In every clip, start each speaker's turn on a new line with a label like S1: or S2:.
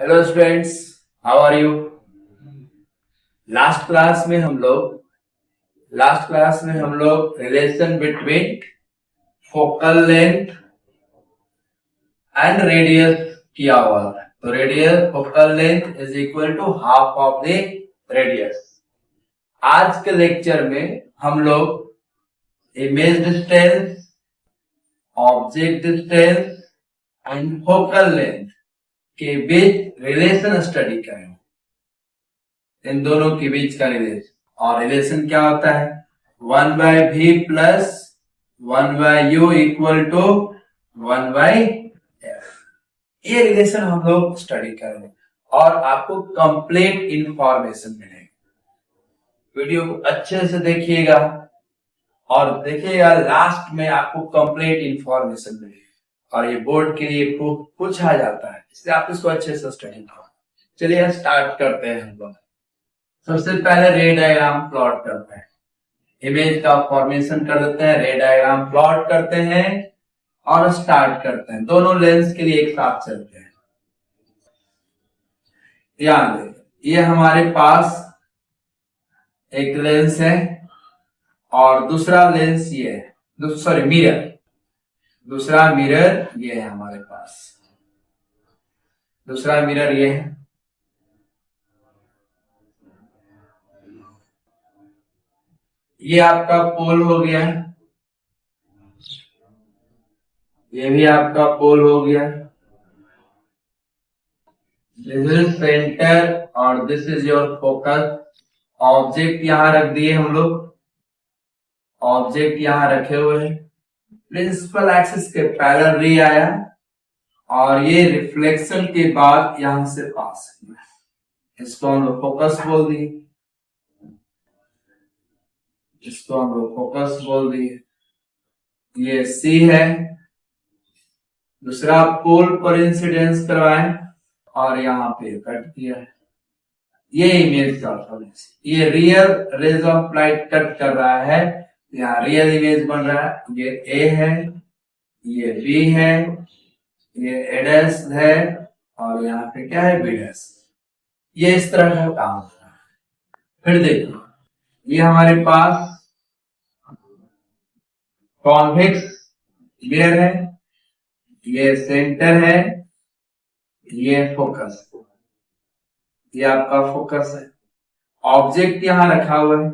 S1: Hello students, how are you. Last class में हम लोग relation between focal length and radius किया हुआ था। तो radius focal length is equal to half of the radius. आज के लेक्चर में हम लोग image distance, object distance and focal length के बीच रिलेशन स्टडी करेंगे। इन दोनों के बीच का रिलेशन, और रिलेशन क्या होता है, 1/v plus 1/u equal to 1/f। ये रिलेशन हम लोग स्टडी करेंगे और आपको कंप्लीट इंफॉर्मेशन मिलेगी। वीडियो को अच्छे से देखिएगा और देखिएगा लास्ट में आपको कंप्लीट इंफॉर्मेशन मिलेगी। और ये बोर्ड के लिए पूछा जाता है, इसलिए आप इसको अच्छे से स्टडी करो। चलिए स्टार्ट करते हैं। हम लोग सबसे पहले रे डायग्राम प्लॉट करते हैं। इमेज का फॉर्मेशन कर देते हैं, रे डायग्राम प्लॉट करते हैं और स्टार्ट करते हैं। दोनों लेंस के लिए एक साथ चलते हैं। ध्यान दें, ये हमारे पास एक लेंस है और दूसरा लेंस ये है, सॉरी मिरर, दूसरा मिरर ये है हमारे पास, दूसरा मिरर ये है। ये आपका पोल हो गया, ये भी आपका पोल हो गया। दिस इज सेंटर और this is your focus. Object यहां रख दिए हम लोग, ऑब्जेक्ट यहां रखे हुए हैं। प्रिंसिपल एक्सिस के पैरेलल रे आया और ये रिफ्लेक्शन के बाद यहां से पास किया, इसको हम लोग फोकस बोल दिए, इसको हम लोग फोकस बोल दिए। ये सी है, दूसरा पोल पर इंसिडेंस करवाए और यहाँ पे कट किया है। ये इमेज का फॉर्मेशन, ये real rays of light cut कर रहा है, यहाँ रियल इमेज बन रहा है। ये ए है, ये बी है, ये ए डैश है और यहाँ पे क्या है, बी डैश। ये इस तरह का काम होता है। फिर देखो, ये हमारे पास कॉन्वेक्स मिरर है, ये सेंटर है, ये फोकस, ये आपका फोकस है। ऑब्जेक्ट यहां रखा हुआ है,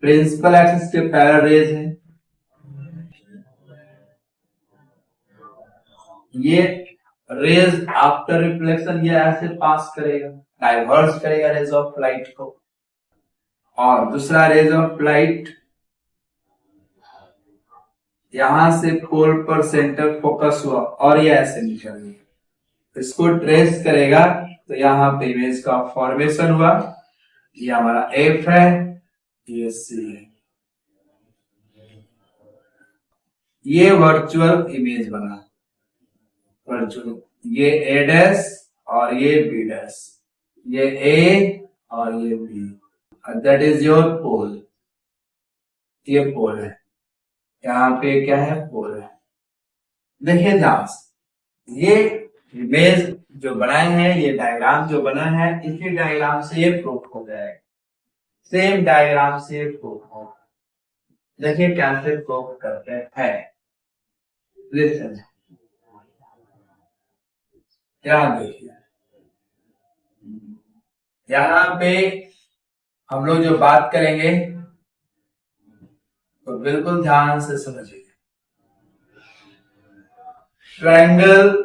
S1: प्रिंसिपल एक्सिस के पैरेलल रेज है। ये रेज आफ्टर रिफ्लेक्शन ये ऐसे पास करेगा, डाइवर्स करेगा रेज ऑफ लाइट को। और दूसरा रेज ऑफ लाइट यहां से पोल पर सेंटर फोकस हुआ और ये ऐसे निकल गया, इसको ट्रेस करेगा तो यहाँ पे इमेज का फॉर्मेशन हुआ। ये हमारा एफ है, ये सी है, ये वर्चुअल इमेज बना, वर्चुअल। ये ए डैश और ये बी डैश, ये ए और ये बी, दैट इज योर पोल। ये पोल है, यहाँ पे क्या है, पोल है। देखिए ध्यान से, ये इमेज जो बनाए हैं, ये डायग्राम जो बना है, इसी डायग्राम से ये प्रूफ हो जाएगा, सेम डायग्राम से ये प्रूफ हो। देखिए कैसे प्रूफ करते हैं, लिसन, ध्यान देखिए। यहाँ पे हम लोग जो बात करेंगे तो बिल्कुल ध्यान से समझिए। Triangle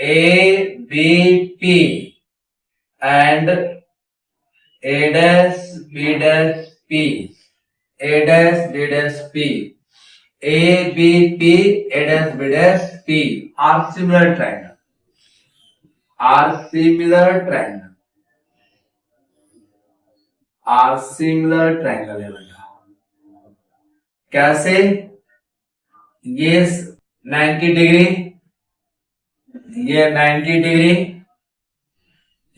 S1: A B P and A dash B dash P, A dash B dash P, A B P A dash B dash P are similar triangle, are similar triangle, are similar triangle है। कैसे, ये 90 degree, ये 90 degree,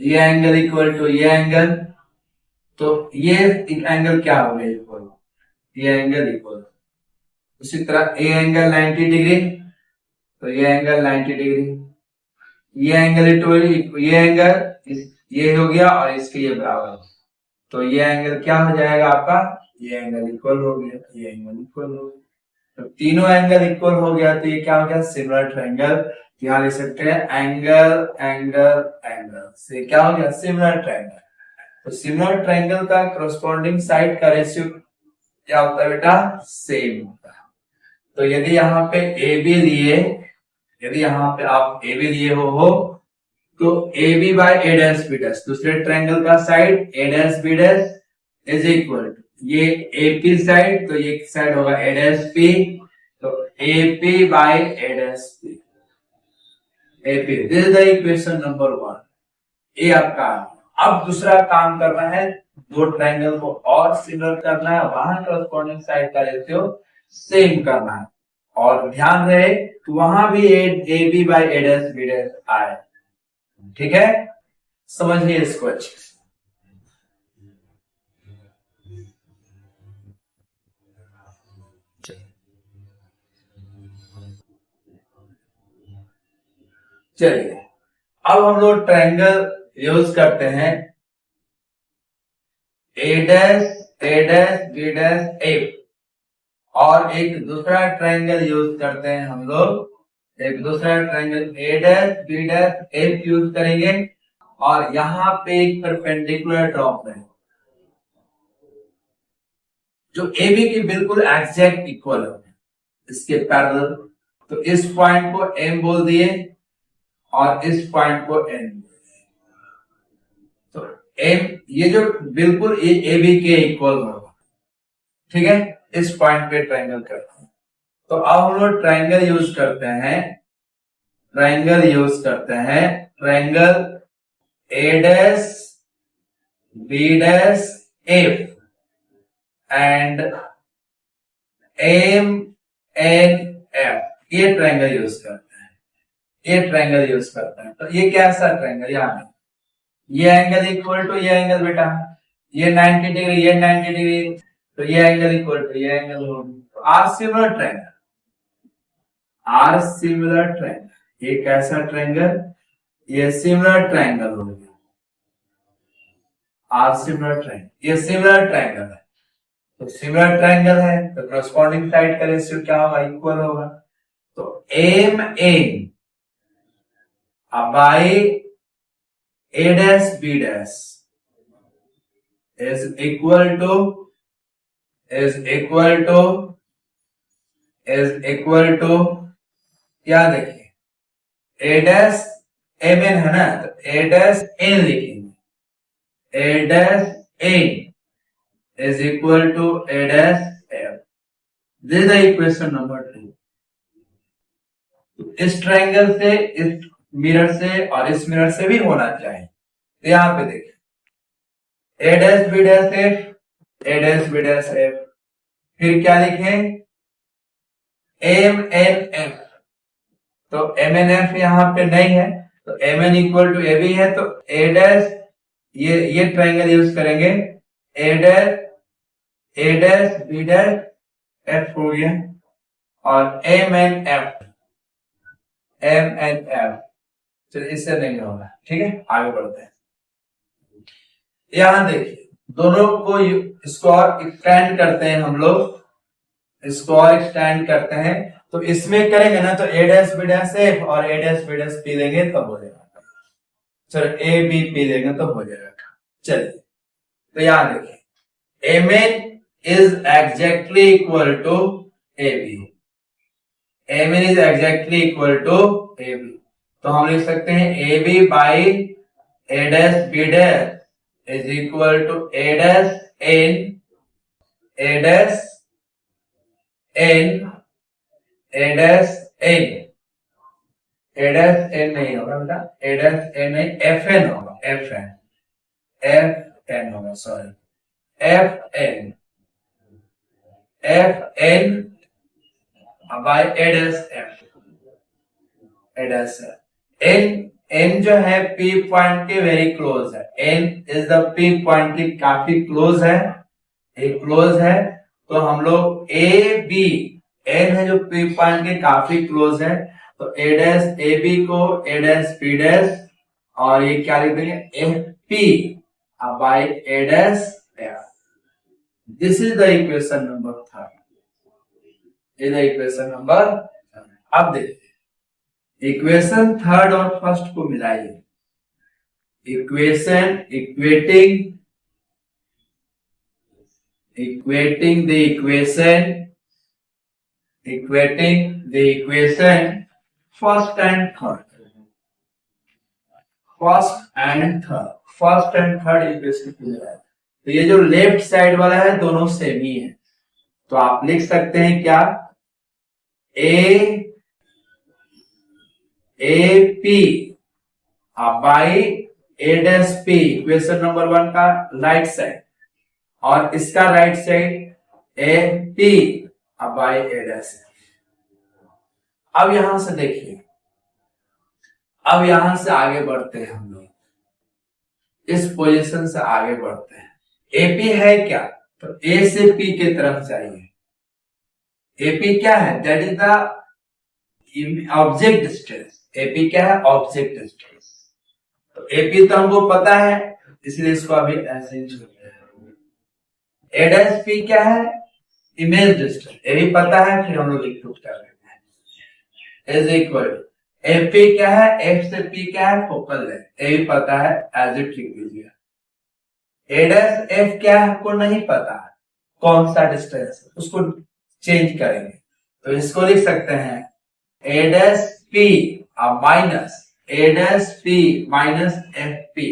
S1: ये angle equal to ये angle, तो ये angle क्या हो गया, इक्वल, ये एंगल इक्वल। उसी तरह ए एंगल 90 डिग्री तो ये एंगल 90 डिग्री, ये एंगल ये एंगल ये हो गया और इसके ये बराबर, तो ये एंगल क्या हो जाएगा आपका, ये एंगल इक्वल हो गया, ये एंगल इक्वल हो गया। तो तीनों एंगल इक्वल हो गया तो ये क्या हो गया, सिमिलर ट्रायंगल। यहाँ लिख सकते हैं एंगल एंगल एंगल से क्या हो गया, सिमिलर ट्रायंगल। तो सिमिलर ट्रायंगल का करस्पॉन्डिंग साइड का रेशियो क्या होता है बेटा, सेम होता है। तो यदि यहाँ पे ए बी लिए, यदि यहाँ पे आप ए बी लिए हो तो A B by A dash B dash, दूसरे ट्रायंगल का side A dash B dash is equal to ये ए पी साइड, तो ये साइड होगा ए डैश पी, तो A P by A dash P, A P. This is the equation number 1। ये आपका। अब दूसरा काम करना है, दो ट्रायंगल को और सिमिलर करना है, वहां करस्पॉन्डिंग साइड का रेशियो सेम करना है, और ध्यान रहे वहां भी A B by A dash B dash आए। ठीक है, समझिए इसको अच्छे से। चलिए अब हम लोग ट्रायंगल यूज करते हैं ए डैश बी डैश ए, और एक दूसरा ट्रायंगल यूज करते हैं हम लोग, एक दूसरा triangle A dash B dash F use करेंगे, और यहां पे एक परपेंडिकुलर ड्रॉ करेंगे जो ए बी के बिल्कुल एग्जैक्ट इक्वल है इसके पैरेलल। तो इस पॉइंट को एम बोल दिए और इस पॉइंट को एन। तो एम ये जो बिल्कुल ए बी के इक्वल होगा, ठीक है, इस पॉइंट पे ट्रायंगल करते हैं। तो अब हम लोग ट्रायंगल यूज करते हैं, triangle A dash B dash F and M N F, ये ट्रायंगल यूज करते हैं, ये ट्रायंगल यूज करते हैं। तो ये कैसा ट्रायंगल, यहाँ ये एंगल इक्वल टू ये एंगल बेटा, ये 90 डिग्री, ये 90 डिग्री, तो ये एंगल इक्वल टू ये एंगल होगा। Are similar triangle, are similar triangle, ये कैसा ट्रायंगल, ये सिमिलर ट्रायंगल हो गया, आर सिमिलर ट्रायंगल, ये सिमिलर ट्रायंगल है। तो सिमिलर ट्रायंगल है तो करस्पॉन्डिंग साइड का रेशियो क्या होगा, इक्वल होगा। तो M N by A dash B dash is equal to क्या देखिए, ए डैश एम एन है ना, तो ए डैश एन लिखेंगे, A dash N is equal to a dash f. This is the equation number 2. इस triangle से, इस mirror से और इस मिरर से भी होना चाहिए। तो यहां पे देखिए A dash B dash F, A dash B dash F, फिर क्या लिखें, एम एन एफ। तो एम एन एफ यहां पे नहीं है, तो M N equal to A B है, तो ए डैश ये ट्रायंगल यूज करेंगे, A dash B dash F हो गया, और एम एन एफ, चलिए इससे नहीं होगा, ठीक है, आगे बढ़ते हैं। यहां देखिए दोनों को स्क्वायर एक्सटेंड करते हैं हम लोग, स्क्वायर एक्सटेंड करते हैं, तो इसमें करेंगे ना तो A dash B dash F और ए डैश बी डैश पी देंगे तब हो जाएगा, चलो ए बी पी देंगे तो हो जाएगा। चलिए तो यहां देखिए M N is exactly equal to AB, M is exactly equal to AB, तो हम लिख सकते हैं AB by A dash B dash is equal to A dash N, A dash N, A dash N, A dash N नहीं होगा बेटा, A dash N नहीं, FN होगा, FN होगा, sorry, FN FN by A dash F, A dash N जो है P point के very close है, N is the P point के काफी क्लोज है, एक क्लोज है, तो हम लोग A B N है जो P पॉइंट के काफी क्लोज है, तो ए डैश ए बी को ए डैश बी डैश और ये क्या लिख देंगे F P by A dash F. This is the equation number 3। Is the equation number. अब देखिए इक्वेशन 3 और 1 को मिलाइए। Equation equating the equation first and third equation को मिलाइए। तो ये जो लेफ्ट साइड वाला है दोनों सेम ही है, तो आप लिख सकते हैं क्या ए P by A dash P equation number 1 का राइट साइड और इसका right side A P by A dash. अब यहां से देखिए, अब यहां से आगे बढ़ते हैं हम लोग, इस पोजीशन से आगे बढ़ते हैं। एपी है क्या, तो ए से पी की तरफ जाइए। एपी क्या है, that is the object distance. AP क्या है, ऑब्जेक्ट डिस्टेंस। तो एपी तो हमको पता है, इसलिए इसको अभी ऐसे ही छोड़ते हैं। ए डैश पी क्या है, इमेज डिस्टेंस, ये भी पता है, फिर हम लोग लिख कर लेते हैं इज इक्वल। एपी क्या है, एफ से पी क्या है, फोकल लेंथ, ये भी पता है, एज इट लिख दीजिए। ए डैश एफ क्या है हमको नहीं पता है, कौन सा डिस्टेंस, उसको चेंज करेंगे। तो इसको लिख सकते हैं A dash P minus A dash P minus F P.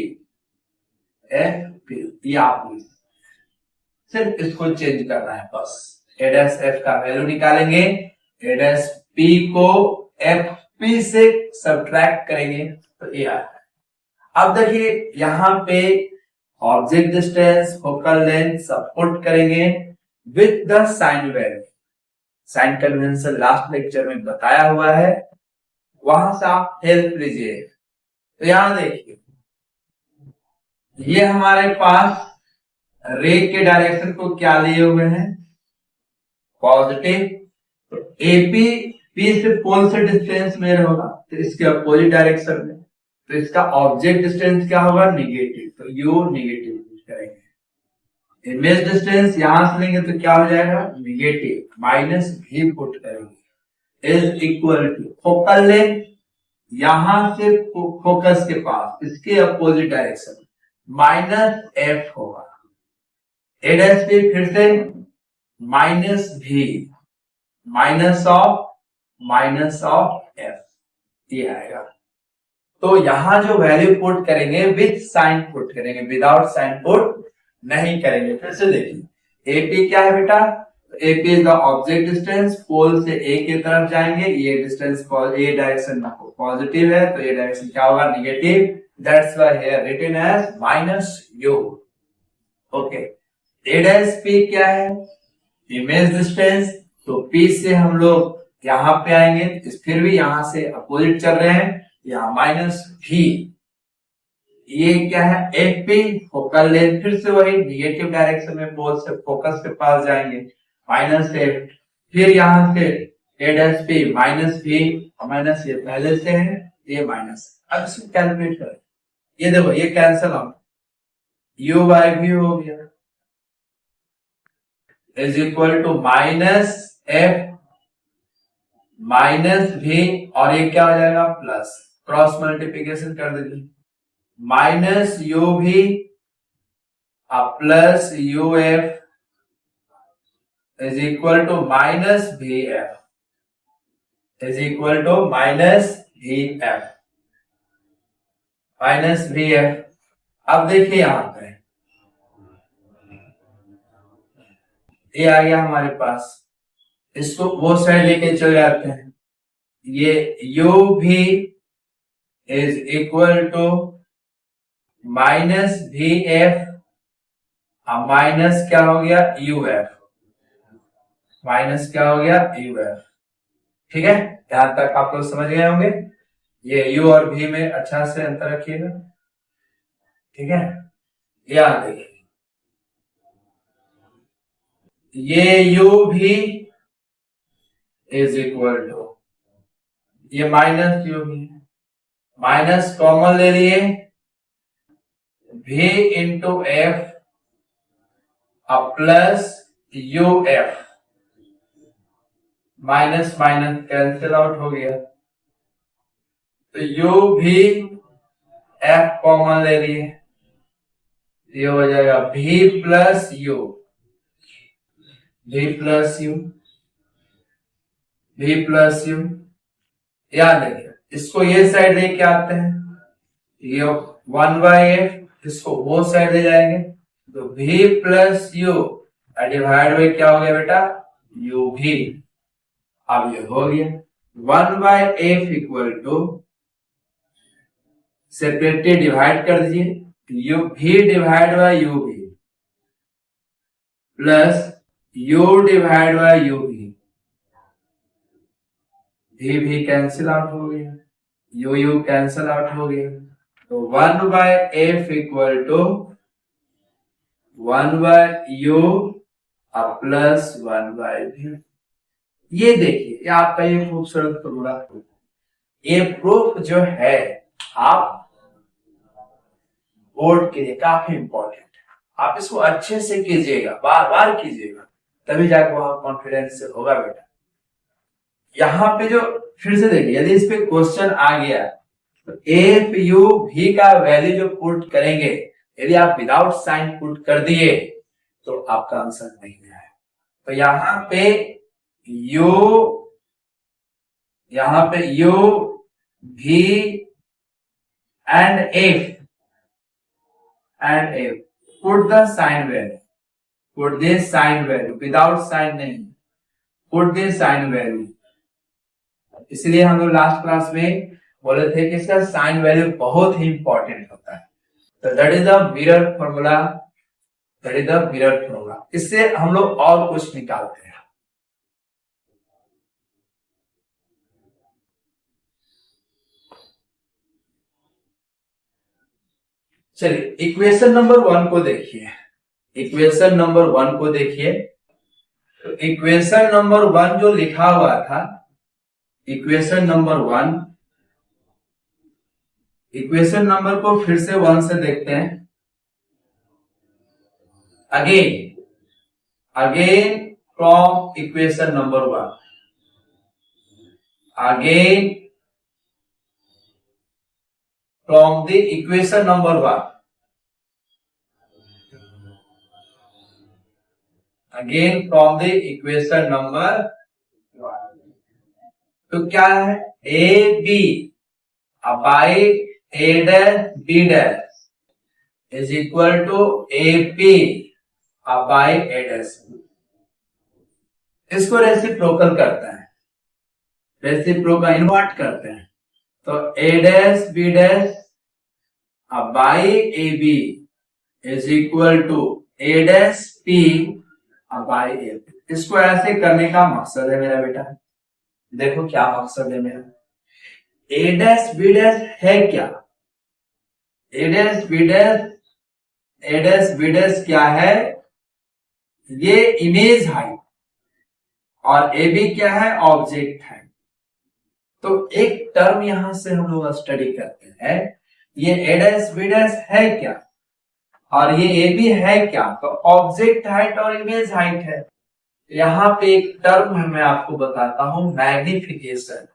S1: ये आप सिर्फ इसको चेंज करना है बस। ए डैश एफ का वैल्यू निकालेंगे, ए डैश पी को एफ पी से सब्ट्रैक्ट करेंगे तो ये आता है। अब देखिए यहां पे ऑब्जेक्ट डिस्टेंस, फोकल लेंथ सब पुट करेंगे with the sign value. Sign convention last lecture में बताया हुआ है, वहां से आप हेल्प लीजिए। तो यहां देखिए ये हमारे पास रे के डायरेक्शन को क्या लिए हुए हैं, पॉजिटिव। तो एपी पी से पोल से डिस्टेंस में होगा, तो इसके अपोजिट डायरेक्शन में, तो इसका ऑब्जेक्ट डिस्टेंस क्या होगा, निगेटिव। तो यू निगेटिव करेंगे। इमेज डिस्टेंस यहां से लेंगे तो क्या हो जाएगा, निगेटिव, माइनस भी पुट करेंगे is equal to focal length यहां से फोकस के पास, इसके अपोजिट डायरेक्शन माइनस एफ होगा। ए डैश पी फिर से माइनस भी, माइनस ऑफ एफ, ये आएगा। तो यहां जो वैल्यू पुट करेंगे विथ साइन पुट करेंगे, विदाउट साइन पुट नहीं करेंगे। फिर से देखिए एपी क्या है बेटा, AP is the object distance, pole से ए की तरफ जाएंगे, ये डिस्टेंस ये डायरेक्शन पॉजिटिव है, तो ये डायरेक्शन क्या होगा, negative. That's why here written as minus u. Okay, A dash P क्या है, इमेज डिस्टेंस, तो पी से हम लोग यहां पे आएंगे, फिर भी यहां से अपोजिट चल रहे हैं, यहां माइनस भी। ये क्या है, एफ पी फोकल लेंथ, फिर से वही निगेटिव डायरेक्शन में पोल से फोकस के पास जाएंगे, माइनस एफ, फिर यहां से ए डैश पी माइनस भी, माइनस ये पहले से है, ये माइनस। अब इसको कैलकुलेट करें, ये देखो ये कैंसिल आउट, यू बाय भी हो गया is equal to minus f minus भी, और ये क्या हो जाएगा, प्लस, क्रॉस मल्टीप्लीकेशन कर दीजिए, minus U V plus U F is equal to minus V F is equal to minus V F, minus V F. अब देखिए यहां पे ये आ गया हमारे पास, इसको वो साइड लेके चले जाते हैं, ये u भी is equal to minus V F, minus क्या हो गया, यू एफ, माइनस क्या हो गया, यू एफ। ठीक है, यहां तक आप लोग समझ गए होंगे। ये u और v में अच्छा से अंतर रखिएगा, ठीक है। यहां देखिए ये u भी इज इक्वल टू ये माइनस यू भी, माइनस कॉमन ले लिए, v into F plus U F, minus minus cancel out हो गया, तो यू भी एफ कॉमन ले लिए, ये हो जाएगा v plus you, v plus you, v plus you. याद रखिए इसको ये साइड लेके आते हैं, ये 1/f, इसको वो साइड ले जाएंगे, तो v plus you divide by क्या हो गया बेटा, यू भी। अब ये हो गया 1/f equal to, separately divide कर दीजिए, यू भी divide by you V plus you divide by you भी कैंसिल आउट हो गया, यू कैंसिल आउट हो गया, तो 1/f equal to 1/u plus 1/v। ये देखिए, ये आपका ये खूबसूरत फॉर्मूला, ये प्रूफ जो है आप बोर्ड के लिए काफी इंपॉर्टेंट है। आप इसको अच्छे से कीजिएगा, बार बार कीजिएगा, तभी जाकर वहां कॉन्फिडेंस से होगा बेटा। यहाँ पे जो फिर से देखिए, यदि इस पे क्वेश्चन आ गया तो एफ यू भी का वैल्यू जो पुट करेंगे, यदि आप विदाउट साइन पुट कर दिए तो आपका आंसर नहीं आया। तो यहाँ पे यू भी and f put the sign value, put this sign value, without sign नहीं, पुट दिस साइन वैल्यू। इसलिए हम लोग लास्ट क्लास में बोले थे कि इसका साइन वैल्यू बहुत ही इंपॉर्टेंट होता है। तो that is the mirror formula, that is the mirror formula. इससे हम लोग और कुछ निकालते हैं। चलिए इक्वेशन नंबर 1 को देखिए, इक्वेशन नंबर 1 को देखिए। तो इक्वेशन नंबर 1 जो लिखा हुआ था, इक्वेशन नंबर 1, इक्वेशन नंबर को फिर से 1 से देखते हैं। Again from equation number 1, again from the equation number 1, again from the equation number 1। तो क्या है, A B by A dash B dash is equal to A P by A dash. इसको रेसिप्रोकल करते हैं, रेसिप्रोकल इन्वर्ट करते हैं, तो A dash B dash by A B is equal to A dash P by A P. इसको ऐसे करने का मकसद है मेरा बेटा, देखो क्या मकसद है मेरा। ए डैश बी डैश है क्या, ए डैश बी डैश, ए डैश बी डैश क्या है, ये इमेज हाइट, और ए बी क्या है, ऑब्जेक्ट हाइट। तो एक टर्म यहां से हम लोग स्टडी करते हैं, ये ए डैश बी डैश है क्या और ये ए बी है क्या, तो ऑब्जेक्ट हाइट और इमेज हाइट है। यहां पे एक टर्म है, मैं आपको बताता हूं, मैग्निफिकेशन,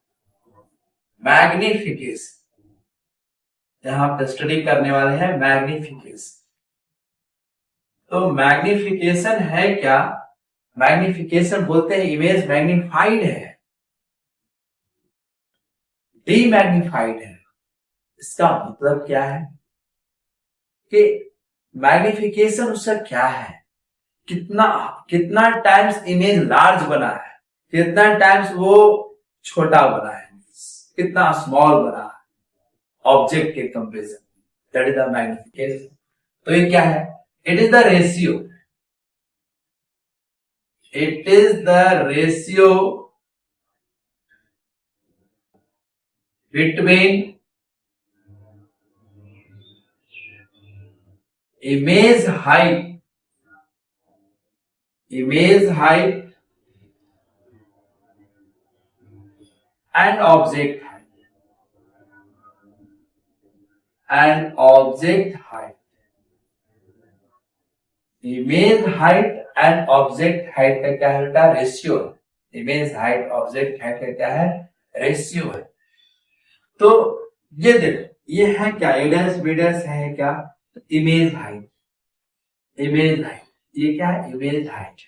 S1: मैग्निफिकेशन यहां पे स्टडी करने वाले हैं मैग्निफिकेशन। तो मैग्निफिकेशन है क्या, मैग्निफिकेशन बोलते हैं इमेज मैग्निफाइड है, डीमैग्निफाइड है। इसका मतलब क्या है कि मैग्निफिकेशन उसका क्या है, कितना टाइम्स इमेज लार्ज बना है, कितना टाइम्स वो छोटा बना है, कितना स्मॉल बना है ऑब्जेक्ट के comparison, that is the magnification. तो ये क्या है, it is the ratio, it is the ratio between image height and object height. And object height. Image height and object height का क्या है बेटा? रेशियो है। इमेज हाइट ऑब्जेक्ट हाइट का क्या है? रेशियो है। तो ये देखो, ये है क्या? ए डैश बी डैश है क्या? Image height. इमेज हाइट ये क्या है? Image height.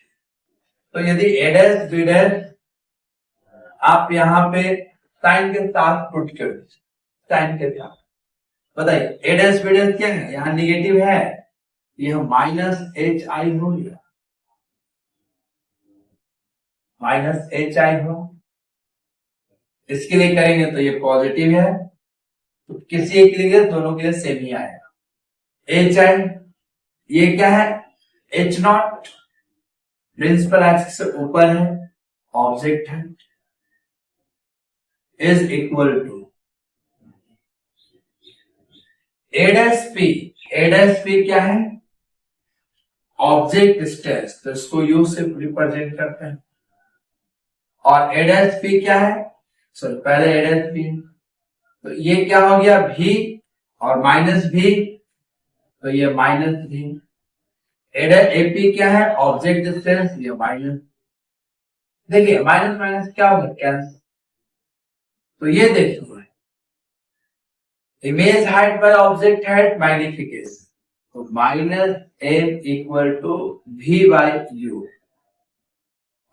S1: तो यदि ए डैश बी डैश आप यहां पे साइन के साथ पुट कर, साइन के साथ बताइए ए डैश बी डैश क्या है? यहां निगेटिव है, यह माइनस एच आई हो गया, माइनस एच आई हो। इसके लिए करेंगे तो ये पॉजिटिव है, तो किसी एक के लिए दोनों के लिए सेम ही आएगा। एच आई ये क्या है? एच नॉट प्रिंसिपल एक्सिस से ऊपर है, ऑब्जेक्ट है, is equal to A dash P. A dash P क्या है? ऑब्जेक्ट डिस्टेंस, तो इसको यू से रिप्रेजेंट करते हैं। और ए डैश पी क्या है? सॉरी पहले ए डैश पी, तो ये क्या हो गया? भी और माइनस भी, तो ये माइनस भी। एपी क्या है? ऑब्जेक्ट डिस्टेंस, ये माइनस। देखिए माइनस माइनस क्या होगा? कैंसिल। तो ये देखिए image height by object height magnification, तो minus M equal to V by U,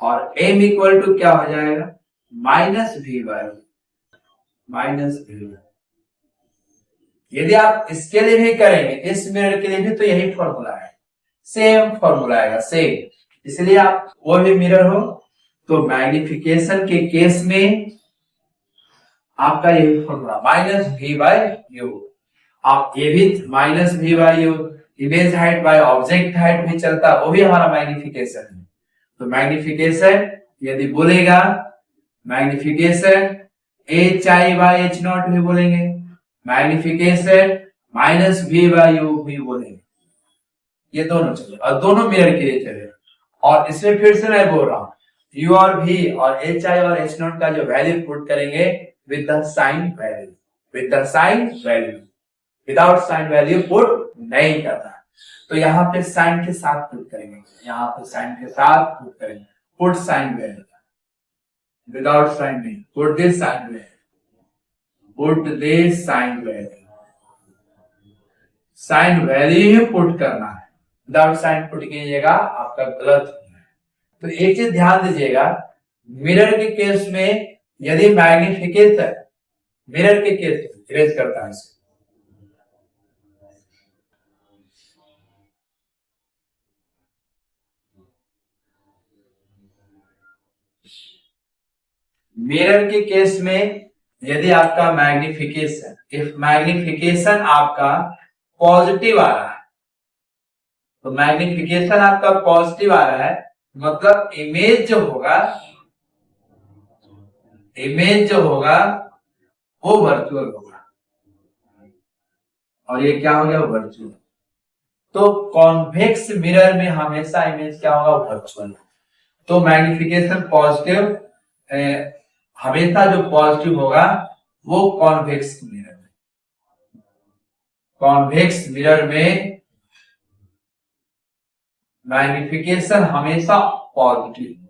S1: और एम इक्वल टू क्या हो जाएगा? Minus we by minus V. यदि आप इसके लिए भी करेंगे, इस मिरर के लिए भी, तो यही फॉर्मूला है, सेम फॉर्मूला आएगा, सेम। इसलिए आप वो भी मिरर हो तो मैग्निफिकेशन के केस में आपका यही formula minus we by u. आप ये भी minus we by u, image height by object height भी चलता, वो भी हमारा मैग्निफिकेशन है। तो मैग्निफिकेशन यदि बोलेगा, magnification h i by h naught भी बोलेंगे, magnification minus we by u भी बोलेंगे। ये दोनों चले और दोनों मिरर के लिए चले। और इसमें फिर से मैं बोल रहा हूं, यू और वी और एच आई और एच नॉट का जो वैल्यू पुट करेंगे with the sign value, with the sign value, without sign value put नहीं करना। तो यहाँ पे साइन के साथ पुट करेंगे, यहाँ पे साइन के साथ पुट करेंगे, put sign value, without sign नहीं, put this sign value, put this sign value. Sign value ही पुट करना है, विदाउट साइन पुट कीजिएगा आपका गलत होगा। तो एक चीज ध्यान दीजिएगा, मिरर के केस में यदि मैग्निफिकेशन मिरर के केस में इरेज करता है इसे, मिरर के केस में यदि आपका मैग्निफिकेशन, इफ मैग्निफिकेशन आपका पॉजिटिव आ रहा है, तो मैग्निफिकेशन आपका पॉजिटिव आ रहा है, मतलब इमेज जो होगा, इमेज जो होगा वो वर्चुअल होगा, और ये क्या हो गया? वर्चुअल। तो कॉन्वेक्स मिरर में हमेशा इमेज क्या होगा? वर्चुअल। तो मैग्निफिकेशन पॉजिटिव, हमेशा जो पॉजिटिव होगा वो कॉन्वेक्स मिरर में, कॉन्वेक्स मिरर में मैग्निफिकेशन हमेशा positive,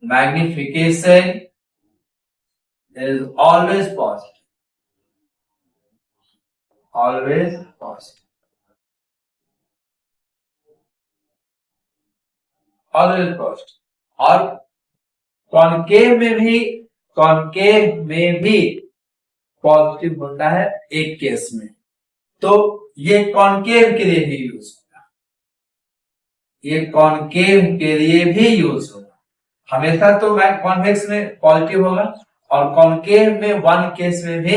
S1: magnification is always positive, always positive, always positive। और कॉन्केव में भी पॉजिटिव होता है एक केस में, तो ये कॉन्केव के लिए भी यूज होगा, ये कॉन्केव के लिए भी यूज होगा। हमेशा तो कॉन्वेक्स में पॉजिटिव होगा, और कॉन्केव में वन केस में भी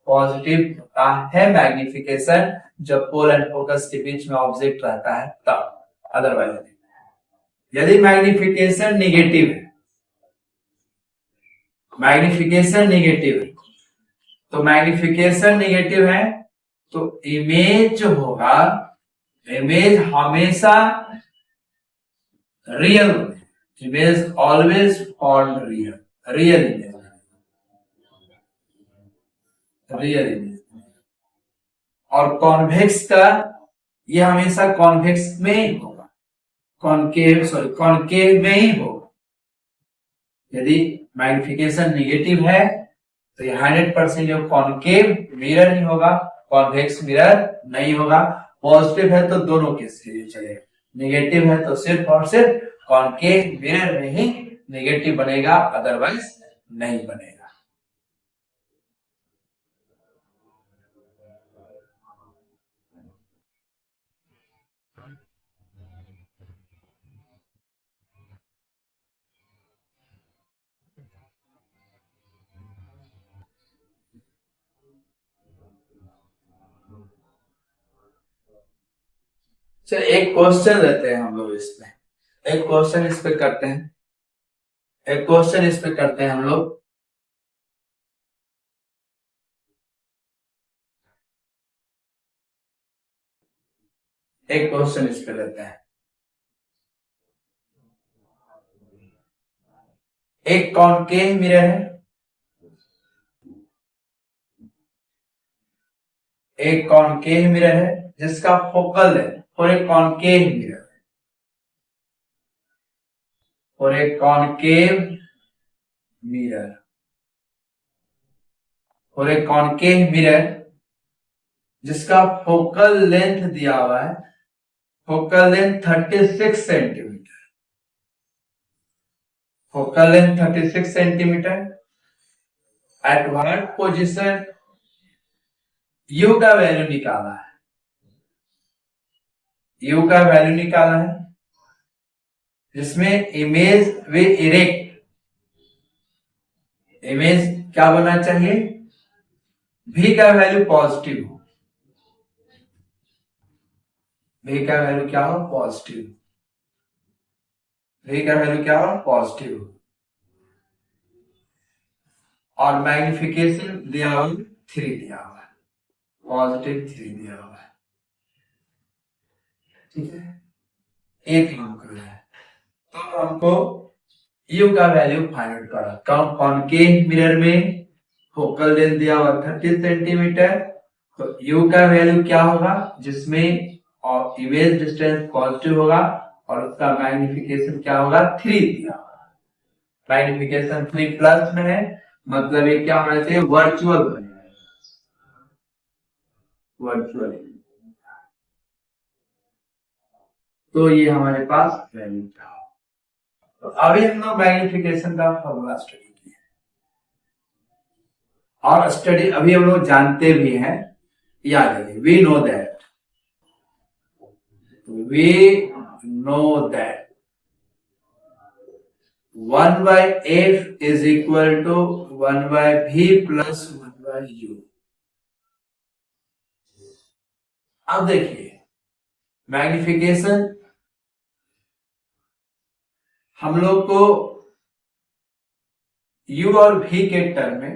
S1: पॉजिटिव होता है मैग्निफिकेशन, जब पोल एंड फोकस के बीच में ऑब्जेक्ट रहता है तब, अदरवाइज नहीं। यदि मैग्निफिकेशन निगेटिव है, मैग्निफिकेशन निगेटिव है, तो मैग्निफिकेशन निगेटिव है तो इमेज जो होगा, इमेज हमेशा real, image always form real, real image. Real image बनेगा। और कॉन्वेक्स का ये हमेशा कॉन्वेक्स में ही होगा, कॉनकेव में ही होगा। यदि मैग्निफिकेशन निगेटिव है तो ये 100% कॉनकेव मिरर ही होगा, कॉन्वेक्स मिरर नहीं होगा। पॉजिटिव है तो दोनों केस के लिए चलेगा, नेगेटिव है तो सिर्फ और सिर्फ कॉनकेव मिरर में ही नेगेटिव बनेगा, अदरवाइज नहीं बनेगा। चल एक क्वेश्चन लेते हैं हम लोग इसमें, एक क्वेश्चन इस पे करते हैं, एक क्वेश्चन इस पे करते हैं हम लोग। एक क्वेश्चन इस पे लेते हैं। एक कॉनकेव मिरर है, एक कॉनकेव मिरर है जिसका फोकल है, और एक कॉनकेव मिरर है, और एक कॉनकेव मिरर, और एक कॉनकेव मिरर जिसका फोकल लेंथ दिया हुआ है, focal length 36 centimetre, focal length 36 centimetre. At what position you का वैल्यू निकाला है, यू का वैल्यू निकाला है जिसमें इमेज वे इरेक्ट, इमेज क्या बनना चाहिए, v का वैल्यू पॉजिटिव हो, v का वैल्यू क्या हो, पॉजिटिव, v का वैल्यू क्या हो, पॉजिटिव। और मैग्निफिकेशन दिया हुआ 3 दिया हुआ है, पॉजिटिव 3 दिया हुआ है, ठीक है। एक काम कर रहा है तो हमको u का वैल्यू फाइंड आउट करा। कॉनकेव मिरर में फोकल लेंथ दिया हुआ 30 सेंटीमीटर, तो u का वैल्यू क्या होगा, जिसमें और इमेज डिस्टेंस पॉजिटिव होगा और उसका मैग्निफिकेशन क्या होगा, 3 दिया होगा। मैग्निफिकेशन 3 प्लस में है, मतलब ये क्या होना चाहिए, वर्चुअल बनेगा, वर्चुअल। तो ये हमारे पास वैल्यू था। तो अभी हम लोग मैग्निफिकेशन का फॉर्मूला स्टडी किए और स्टडी अभी हम लोग जानते भी हैं, याद रखिए, we know that we know that 1 by f is equal to 1 by v plus 1 by u। अब देखिए मैग्निफिकेशन हम लोग को u और v के टर्म में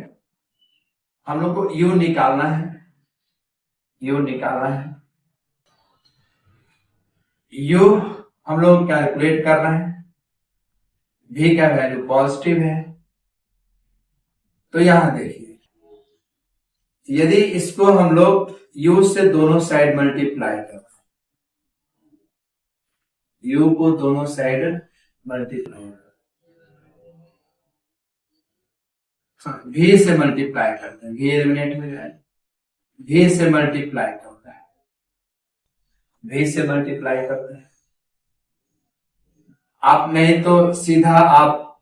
S1: हम लोग को u निकालना है, u निकालना है, u हम लोग कैलकुलेट करना है, v का वैल्यू पॉजिटिव है। तो यहां देखिए यदि इसको हम लोग u से दोनों साइड मल्टीप्लाई करते हैं, u को दोनों साइड मल्टीप्लाई, v से मल्टीप्लाई करते हैं, v एलिमिनेट हो जाए, v से मल्टीप्लाई करता है, v से मल्टीप्लाई करते हैं। आप नहीं तो सीधा आप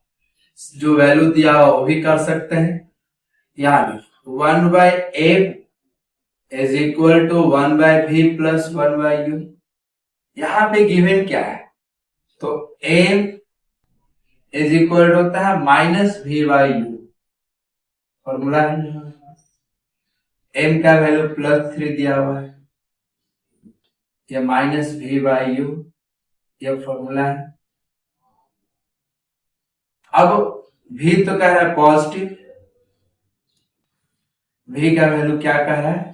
S1: जो वैल्यू दिया हो वो भी कर सकते हैं, यानी 1 by f is equal to 1 by v plus 1 by u। यहां पे गिवन क्या है, तो m इज इक्वल टू होता है minus v by u, formula है, m का वैल्यू +3 दिया हुआ है, यह माइनस v by u, यह फॉर्मूला है। अब v तो कह रहा है पॉजिटिव, v का वैल्यू क्या कह रहा है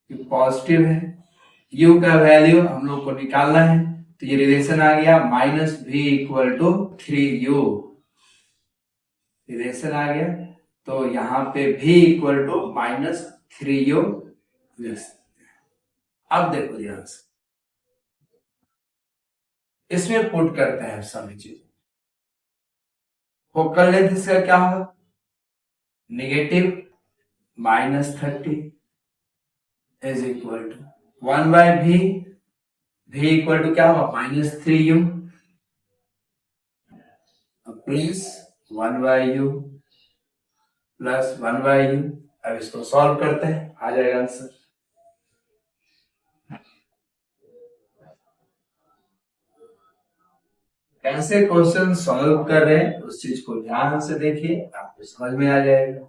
S1: कि पॉजिटिव है, u का वैल्यू हम लोग को निकालना है, तो ये रिलेशन आ गया -v equal to 3u, relation आ गया। तो यहाँ पे v इक्वल टू -3u लिख सकते हैं। अब देखो ध्यान से, इसमें पुट करते हैं सभी चीज। फोकल लेंथ इसका क्या होगा, negative -30 is equal to 1/v, v equal to क्या होगा -3u plus 1/u plus 1/u। अब इसको सॉल्व करते हैं, आ जाएगा आंसर। कैसे क्वेश्चन सॉल्व कर रहे हैं उस चीज को ध्यान से देखिए, आपको समझ में आ जाएगा।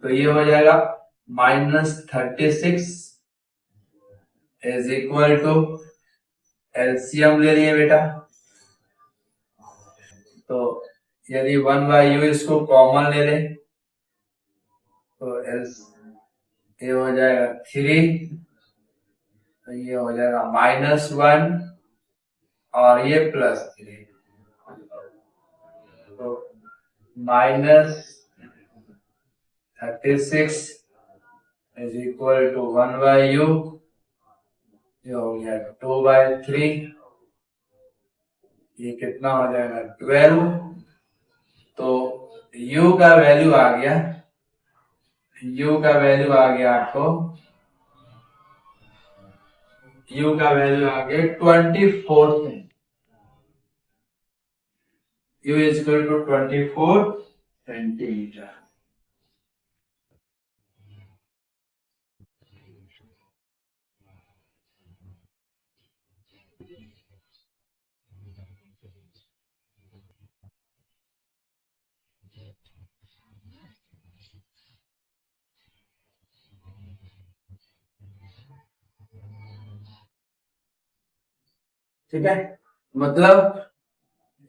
S1: तो ये हो जाएगा -36 इज इक्वल टू, एलसीएम ले लिए बेटा, तो यदि 1/u इसको कॉमन ले लें तो ये हो जाएगा 3, तो ये हो जाएगा -1 और ये +3, तो -36 इज इक्वल टू 1/u, ये हो गया 2/3, ये कितना हो जाएगा 12। तो u का वैल्यू आ गया, आपको u का वैल्यू आ गया 24 u is equal to 24 centimetre. ठीक है, मतलब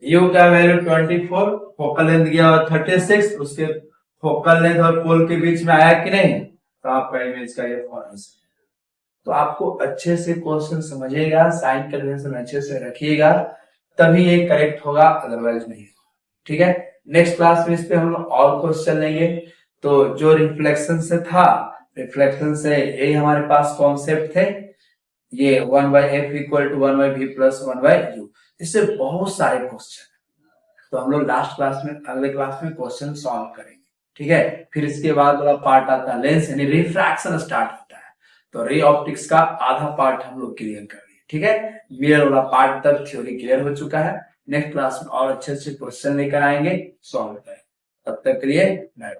S1: u का वैल्यू 24, फोकल लेंथ गया 36, उसके फोकल लेंथ और पोल के बीच में आया कि नहीं, तो आपका इमेज का ये फॉर्मूला है। तो आपको अच्छे से क्वेश्चन समझिएगा, साइन कन्वेंशन अच्छे से रखिएगा, तभी ये करेक्ट होगा, अदरवाइज नहीं। ठीक है, नेक्स्ट क्लास में इस पे हम लोग और क्वेश्चन लेंगे। तो जो रिफ्लेक्शन से था, रिफ्लेक्शन से यही हमारे पास कॉन्सेप्ट थे, ये 1/f equal to 1/v plus 1/u, इससे बहुत सारे क्वेश्चन, तो हम लोग लास्ट क्लास में, अगले क्लास में क्वेश्चन सॉल्व करेंगे। ठीक है, फिर इसके बाद वाला पार्ट आता है लेंस यानी रिफ्रैक्शन स्टार्ट होता है, तो रे ऑप्टिक्स का आधा पार्ट हम लोग क्लियर कर लिए। ठीक है, मिरर वाला पार्ट तक थ्योरी क्लियर हो चुका है। नेक्स्ट क्लास में और अच्छे अच्छे क्वेश्चन लेकर आएंगे, सॉल्व करेंगे। तब तक के लिए बाय।